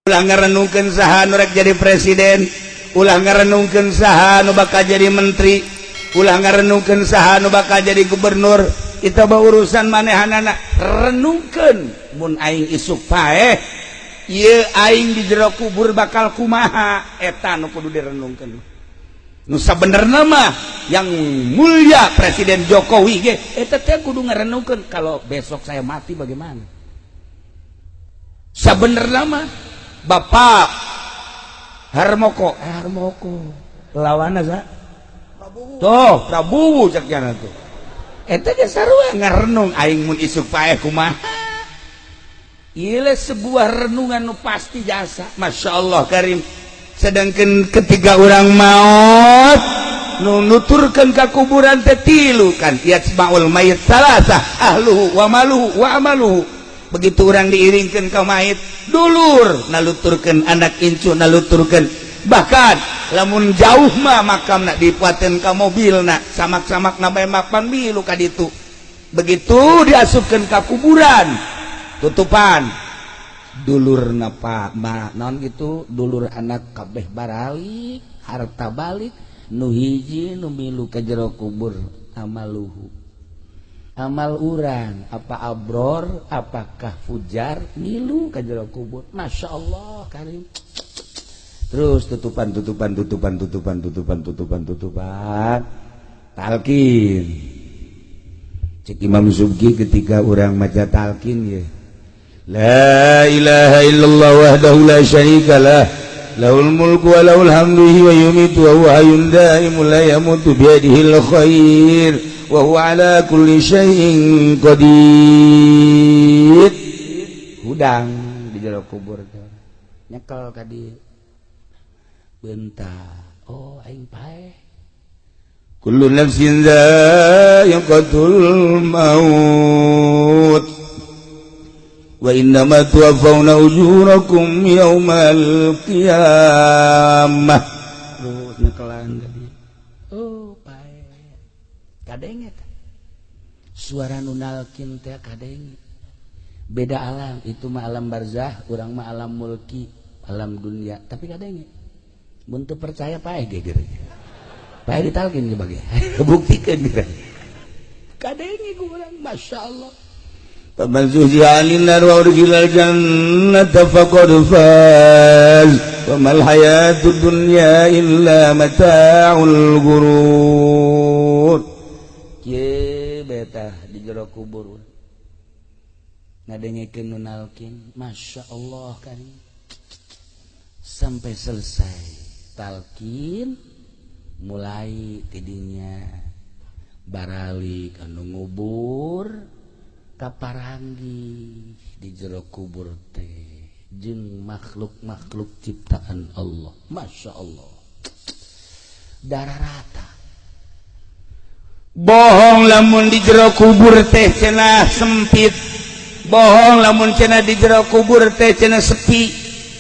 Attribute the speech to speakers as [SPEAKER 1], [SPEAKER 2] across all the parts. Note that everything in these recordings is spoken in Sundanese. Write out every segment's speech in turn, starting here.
[SPEAKER 1] ulah ngarenungkeun saha nu rek jadi presiden, ulah ngarenungkeun saha nu bakal jadi menteri, ulah ngarenungkeun saha nu bakal jadi gubernur. Itu mah urusan manehanana. Renungkeun mun aing isuk paeh ieu aing di jero kubur bakal kumaha, eta nu kudu direnungkeun. Nu sabenerna mah yang mulia Presiden Jokowi ge eta teh kudu ngarenungkeun kalau besok saya mati bagaimana. Sabenerna mah Bapak Harmoko lawanna sa tuh Prabowo cak jana tuh eta ge sarua ngarenung aing mun isuk paeh kumaha. Ieu sebuah renungan nu pasti jasa. Masyaallah karim. Sedangkan ketika orang maut nu nuturkeun ka kuburan teh tilu kan, yasmaul mayit salasa ahluhu wa maluhu wa amaluhu. Begitu orang diiringkeun ka mayit, dulur naluturkeun, anak incu naluturkeun. Bahkan lamun jauh mah makamna dipuateun ka mobilna, samak-samakna bae mapan milu ka ditu. Begitu diasupkeun ka kuburan, tutupan dulur napa naon gitu, dulur anak kabeh baralik harta balik nu hiji nu milu ka jero kubur amaluhu, amal urang apa abror apakah fujar milu ka jero kubur. Masya Allah karim. Terus tutupan talqin cek Imam Subki ketika orang maca talqin ya, la ilaha illallah wahdahu la syarikalah lahul mulku wa lahul hamdu wa yumitu wa huwa hayyun da'imun la yamutu biyadihil khair wa huwa ala kulli syai'in qadir. Hudang di jero kubur nyekel ka dieu bentar, oh aing paeh kullu nafsin dha'iqatul maut wa innama tuwaffawna ujurakum yaumal qiyamah. Terus nyekelan tadi. Oh, pae. Kadenge teh. Suara nu nalkin teh kadenge. Beda alam, itu mah alam barzah, urang mah alam mulki, alam dunia, tapi kadenge. Mun teu percaya pae ge geureuh. Pae ditalkin ge bage. Buktikeun geureuh. Kadenge ku urang, masyaallah. Faman zuhziha 'anil nar wa udkhilal jannata faqad faz wa mal hayatud dunya illa mata'ul ghurur. Kieu betah di jero kubur ngadengekeun nu nalkin, masyaallah kan sampai selesai talqin mulai tidinya baralik anu ngubur kaparanggi di jero kubur teh jeung makhluk-makhluk ciptaan Allah. Masya Allah darah rata. Bohong lamun di jero kubur teh cenah sempit, bohong lamun cenah di jero kubur teh cenah sepi,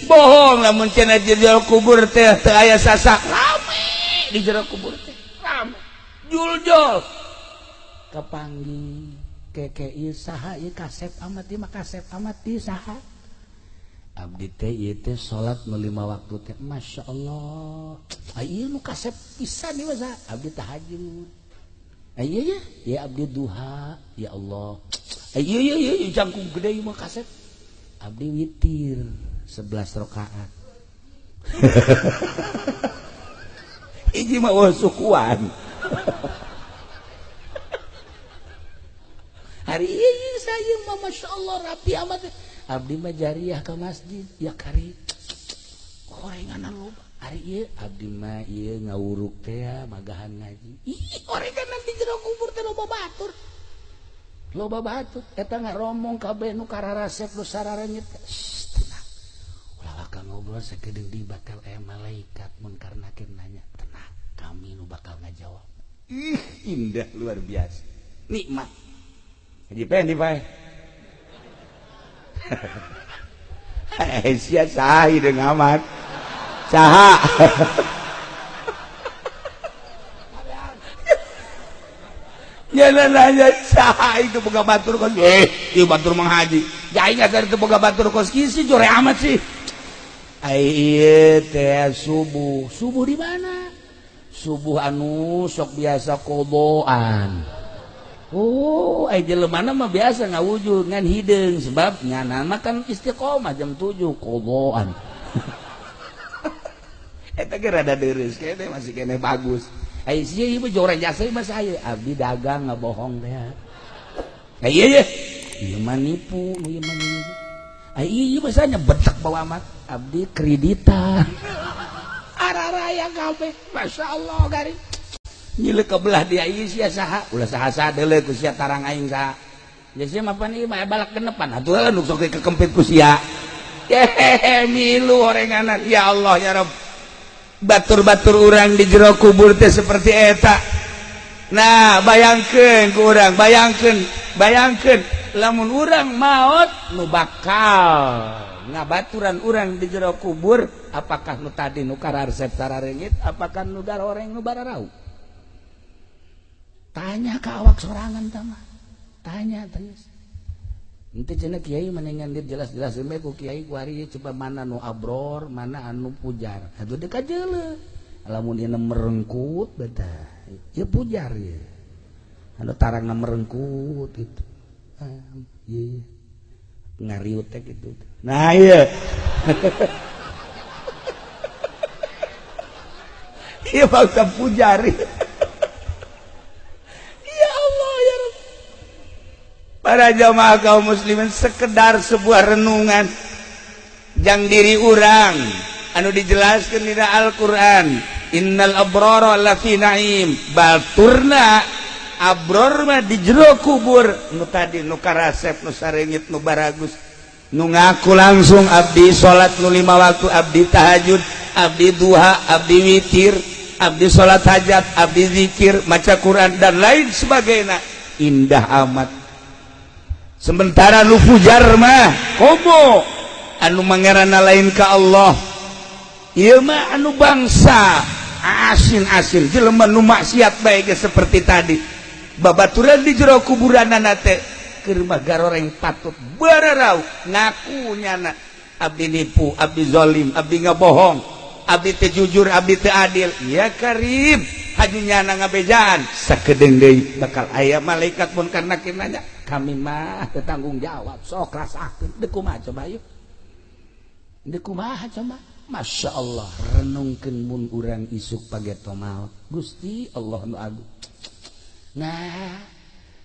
[SPEAKER 1] bohong lamun cenah di jero kubur teh teu aya sasak. Rame di jero kubur teh rame juljol kapanggi keke ieu saha ieu kasep amat ieu mah kasep amat ieu saha abdi teh ieu teh salat nu 5 waktu teh masyaallah ieu nu kasep pisan ieu mah abdi tahajud ieu ya ieu abdi duha ya Allah ieu jangkung gede ieu mah kasep abdi witir 11 rakaat ieu mah sukuan hari ini saya mah masya Allah rapi amat abdi mah jariah ke masjid ya kari gorenganan loba hari ieu abdi mah ieu ngawuruk teh magahan ngaji ih gorenganan di jero kubur teh loba batur eta ngaromong kabeh nu kararasep nu sararanyet tenang ulah ka ngobrol sakedeung di bakal aya malaikat mun karnakeun nanya tenang kami nu bakal ngajawab. Indah luar biasa nikmat. Haji Pen di Pak. Sia saha hideung amat. Saha. Nyana nanya saha itu boga batur kos. Ieu batur Mang Haji. Jaing asa teu boga batur kos kieu sih jore amat sih. Ieu teh subuh di mana? Subuh anu sok biasa kodoan. Oh, jelema mah biasa ngawujud ngan hideung sebab nyana mah kan istiqomah jam 7 kodoan. Eta ge rada deureus kene masih kene bagus. Ai sia ieu joreng jasa mah saya abdi dagang ngabohong teh. Ieu ye. Ieu mah nipu, ieu mah nipu. Ai ieu basanya betek bawa amat abdi kreditan. Araraya kabeh. Masyaallah gari. Nyileuk kebelah dia ieu sia saha? Ulah saha-saha deuleu ku sia tarang aing saha. Ya sia mah pan ieu mah balak genepan. Atuh lah nu sok kekempit ku sia. Milu orenganan. Ya Allah ya Rabb. Batur-batur urang di jero kubur teh seperti eta. Nah, bayangkeun ku urang, bayangkeun lamun urang maot nu bakal ngabaturan urang di jero kubur, apakah nu tadi nu kararesep sararengit, apakah nu garoreng nu bararau? Tanya ke awak sorangan tama. Tanya. Ente cenah kiai menengan dia jelas-jelas we ku kiai ku ari coba mana nu abror, mana anu pujar. Atuh deuk kajeuleuh. Lamun ieu merengkut betah. Ieu pujar ieu. Anu tarangna merengkut gitu. Ieu. Ngariut teh kitu. Nah ieu. Ieu bangsa pujar. Para jamaah kaum muslimin sekedar sebuah renungan jang diri urang anu dijelaskeun dina Al-Qur'an innal abrara lafi naim baturna abror mah di jero kubur nu tadi nu karasep nu sarengit nu baragus nu ngaku langsung abdi salat nu 5 waktu abdi tahajud abdi duha abdi witir abdi salat hajat abdi zikir maca Quran dan lain sebagainya indah amat. Sementara nu pujar mah komo anu mangerana lain ka Allah. Ieu mah anu bangsa asin-asin jelema nu maksiat bae ge seperti tadi. Babaturan di jero kuburanana teh keur mah garoreng patut bararau ngaku nyana abdi nipu, abdi zalim, abdi ngabohong, abdi teu jujur, abdi teu adil. Ya Karim, haji nyana ngabejaan sakedeung deui bakal aya malaikat munkar nakir nanya kami mah bertanggung jawab sok rasakeun deuk kumaha coba yuk deuk kumaha coba Masya Allah renungkeun mun urang isuk pageto maot Gusti Allah nu agung. Nah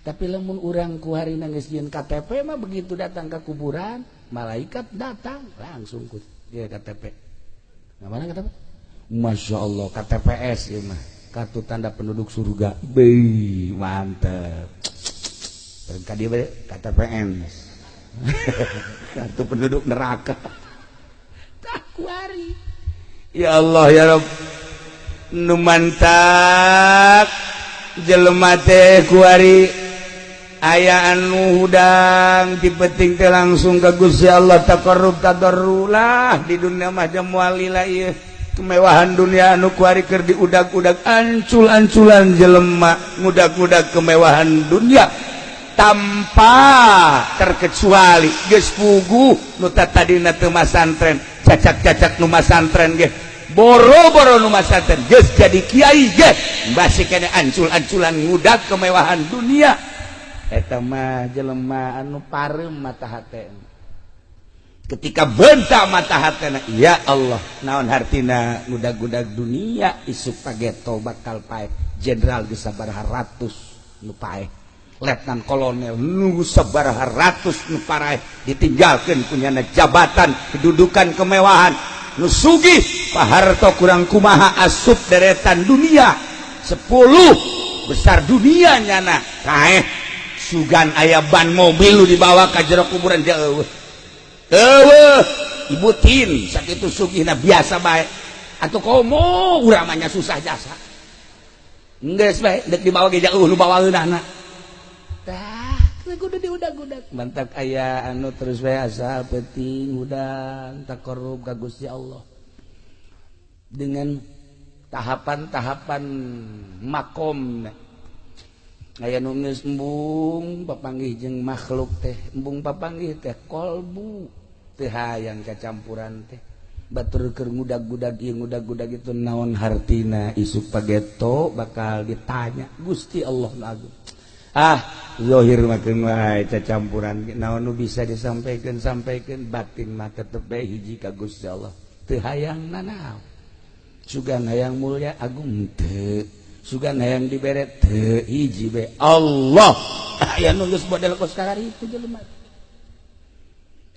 [SPEAKER 1] tapi lamun urang ku harina geus nyieun KTP mah begitu datang ke kuburan malaikat datang langsung ku ieu KTP. Nah mana KTP? Masya Allah KTPS ieu mah kartu tanda penduduk surga. Beuh mantep. Ka dia KTPN. Kartu penduduk neraka. Tak kuari. Ya Allah ya Rabb. Nu mantak jelema teh kuari aya anu hudang dipeting teh langsung ka Gusti Allah taqarrub tadarrulah di dunia mah jamual lila ieu. Kemewahan dunia anu kuari keur diudag-udag ancul-anculan jelema ngudag-udag kemewahan dunia tanpa terkecuali geus pugu nu tadina teu masantren cacak-cacak nu masantren ge boro-boro nu masantren geus jadi kiai ge masih kene ancul-anculan ngudag kemewahan dunia eta mah jelema anu parem mata hate ketika bentak mata hatena ya Allah naon hartina ngudag-ngudag dunia isuk pageto bakal pae jenderal geus sabaraha ratus nu pae letnan kolonel nu sabaraha ratus nu paraeh ditinggalkeun punyana jabatan kedudukan kemewahan nu sugih paharto kurang kumaha asup deretan dunia 10 besar dunia nyana kaeh sugan aya ban mobil lu dibawa ka jero kuburan jauh ibu tin sakitu sugihna biasa bae atuh komo urang mah susah jasa geus bae dek dibawa ge jauh lu bawaeunana tah kudu diudag-udag mantak aya anu terus bae asal penting udang taqarrub ka Gusti Allah dengan tahapan-tahapan makom aya nu geus embung papanggih jeung makhluk teh embung papanggih teh kolbu teu hayang kacampuran teh batur keur ngudag-gudag ieu ngudag-gudag itu naon hartina isu pageto bakal ditanya Gusti Allah nu agung. Zahir makin wae cacampuran naon nu bisa disampaikan batin mah tetep bae hiji ka Gusti Allah. Teu hayang nanaon. Sugan hayang mulia agung teu. Sugan hayang dibere teu hiji bae Allah. Aya nu geus model kos itu jelema.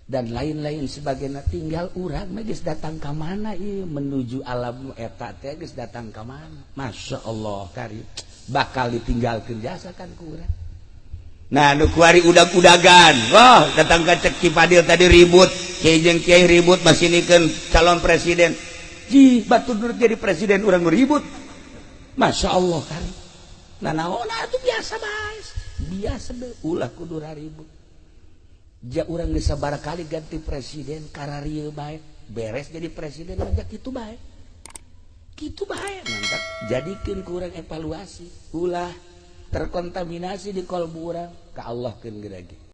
[SPEAKER 1] Dan lain-lain sebagainya tinggal urang mah geus datang ka mana ieu menuju alam eta teh geus datang ka mana. Masya Allah karim bakal ditinggalkeun jasa kan ku urang. Nah nu kuari udag-udagan wah datang ka cek Cipadil tadi ribut kiai jeung kiai ribut masinikeun calon presiden ji batu dur jadi presiden urang nu ribut. Masya Allah karim nah naonna atuh biasa bae biasa bae ulah kudu ribut. Ja urang geus sabaraha kali ganti presiden kararieu bae beres jadi presiden aja kitu bae mantap jadikeun ku urang evaluasi ulah terkontaminasi di kolbu urang ka Allah keun geura ge